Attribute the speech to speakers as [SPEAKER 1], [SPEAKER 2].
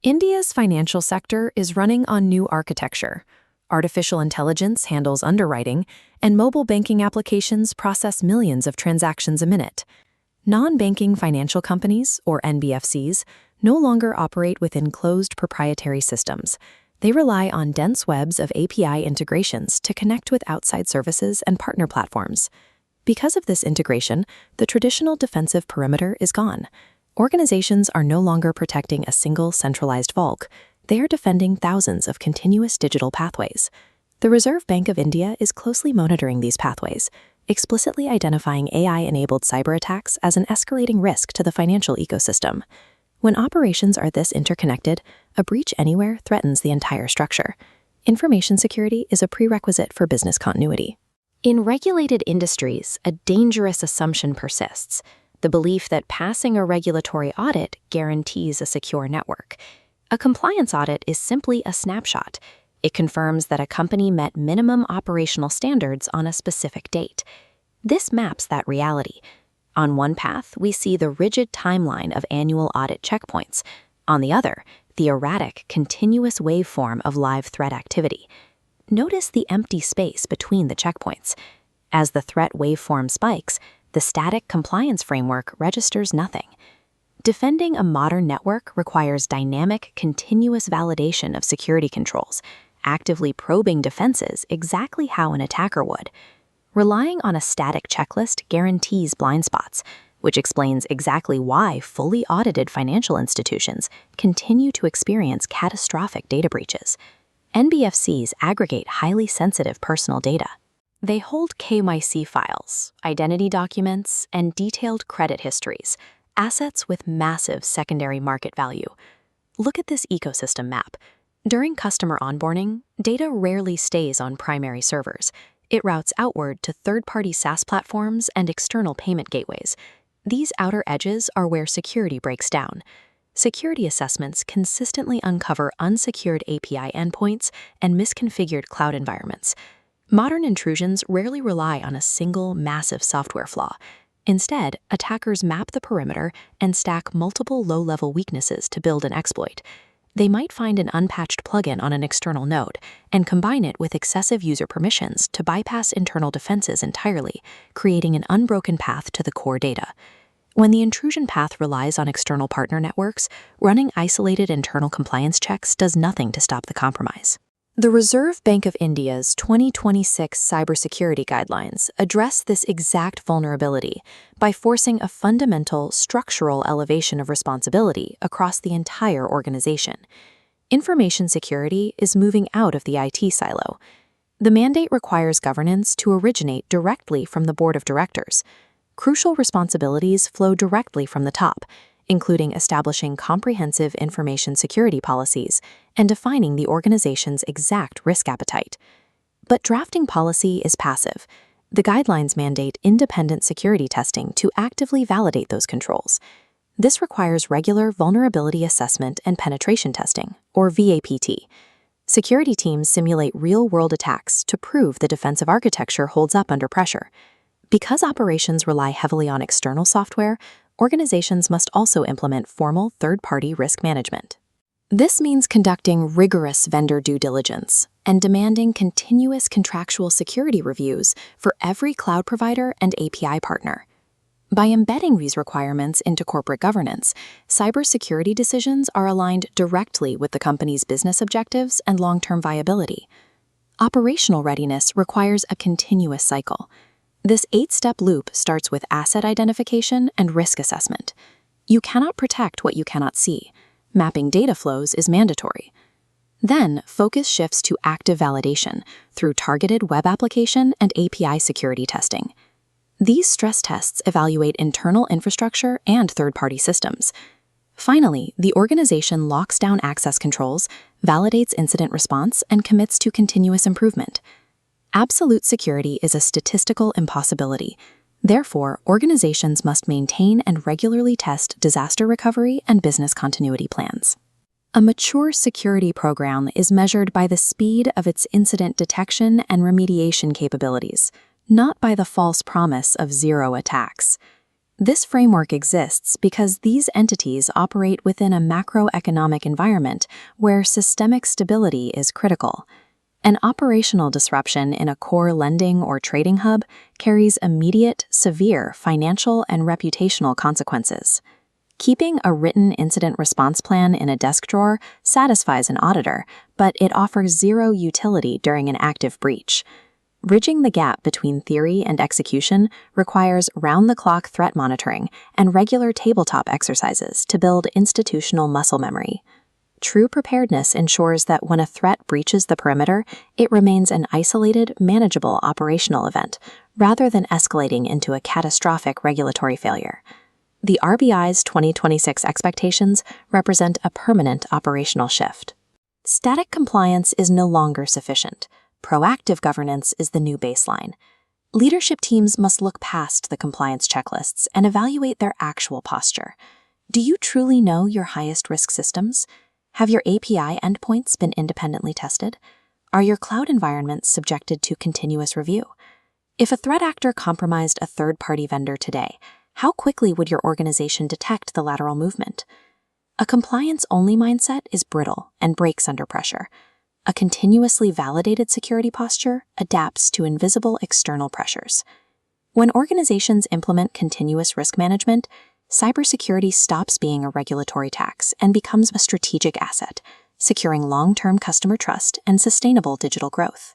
[SPEAKER 1] India's financial sector is running on new architecture. Artificial intelligence handles underwriting, and mobile banking applications process millions of transactions a minute. Non-banking financial companies, or NBFCs, no longer operate within closed proprietary systems. They rely on dense webs of API integrations to connect with outside services and partner platforms. Because of this integration, the traditional defensive perimeter is gone. Organizations are no longer protecting a single centralized vault. They are defending thousands of continuous digital pathways. The Reserve Bank of India is closely monitoring these pathways, explicitly identifying AI-enabled cyber attacks as an escalating risk to the financial ecosystem. When operations are this interconnected, a breach anywhere threatens the entire structure. Information security is a prerequisite for business continuity. In regulated industries, a dangerous assumption persists: the belief that passing a regulatory audit guarantees a secure network. A compliance audit is simply a snapshot. It confirms that a company met minimum operational standards on a specific date. This maps that reality. On one path, we see the rigid timeline of annual audit checkpoints. On the other, the erratic, continuous waveform of live threat activity. Notice the empty space between the checkpoints. As the threat waveform spikes, the static compliance framework registers nothing. Defending a modern network requires dynamic, continuous validation of security controls, actively probing defenses exactly how an attacker would. Relying on a static checklist guarantees blind spots, which explains exactly why fully audited financial institutions continue to experience catastrophic data breaches. NBFCs aggregate highly sensitive personal data. They hold KYC files, identity documents, and detailed credit histories, assets with massive secondary market value. Look at this ecosystem map. During customer onboarding, data rarely stays on primary servers. It routes outward to third-party SaaS platforms and external payment gateways. These outer edges are where security breaks down. Security assessments consistently uncover unsecured API endpoints and misconfigured cloud environments. Modern intrusions rarely rely on a single, massive software flaw. Instead, attackers map the perimeter and stack multiple low-level weaknesses to build an exploit. They might find an unpatched plugin on an external node and combine it with excessive user permissions to bypass internal defenses entirely, creating an unbroken path to the core data. When the intrusion path relies on external partner networks, running isolated internal compliance checks does nothing to stop the compromise. The Reserve Bank of India's 2026 Cybersecurity Guidelines address this exact vulnerability by forcing a fundamental, structural elevation of responsibility across the entire organization. Information security is moving out of the IT silo. The mandate requires governance to originate directly from the board of directors. Crucial responsibilities flow directly from the top, including establishing comprehensive information security policies and defining the organization's exact risk appetite. But drafting policy is passive. The guidelines mandate independent security testing to actively validate those controls. This requires regular vulnerability assessment and penetration testing, or VAPT. Security teams simulate real-world attacks to prove the defensive architecture holds up under pressure. Because operations rely heavily on external software, organizations must also implement formal third-party risk management. This means conducting rigorous vendor due diligence and demanding continuous contractual security reviews for every cloud provider and API partner. By embedding these requirements into corporate governance, cybersecurity decisions are aligned directly with the company's business objectives and long-term viability. Operational readiness requires a continuous cycle. This 8-step loop starts with asset identification and risk assessment. You cannot protect what you cannot see. Mapping data flows is mandatory. Then, focus shifts to active validation through targeted web application and API security testing. These stress tests evaluate internal infrastructure and third-party systems. Finally, the organization locks down access controls, validates incident response, and commits to continuous improvement. Absolute security is a statistical impossibility. Therefore, organizations must maintain and regularly test disaster recovery and business continuity plans. A mature security program is measured by the speed of its incident detection and remediation capabilities, not by the false promise of zero attacks. This framework exists because these entities operate within a macroeconomic environment where systemic stability is critical. An operational disruption in a core lending or trading hub carries immediate, severe financial and reputational consequences. Keeping a written incident response plan in a desk drawer satisfies an auditor, but it offers zero utility during an active breach. Bridging the gap between theory and execution requires round-the-clock threat monitoring and regular tabletop exercises to build institutional muscle memory. True preparedness ensures that when a threat breaches the perimeter, it remains an isolated, manageable operational event, rather than escalating into a catastrophic regulatory failure. The RBI's 2026 expectations represent a permanent operational shift. Static compliance is no longer sufficient. Proactive governance is the new baseline. Leadership teams must look past the compliance checklists and evaluate their actual posture. Do you truly know your highest risk systems? Have your API endpoints been independently tested? Are your cloud environments subjected to continuous review? If a threat actor compromised a third-party vendor today, how quickly would your organization detect the lateral movement? A compliance-only mindset is brittle and breaks under pressure. A continuously validated security posture adapts to invisible external pressures. When organizations implement continuous risk management, cybersecurity stops being a regulatory tax and becomes a strategic asset, securing long-term customer trust and sustainable digital growth.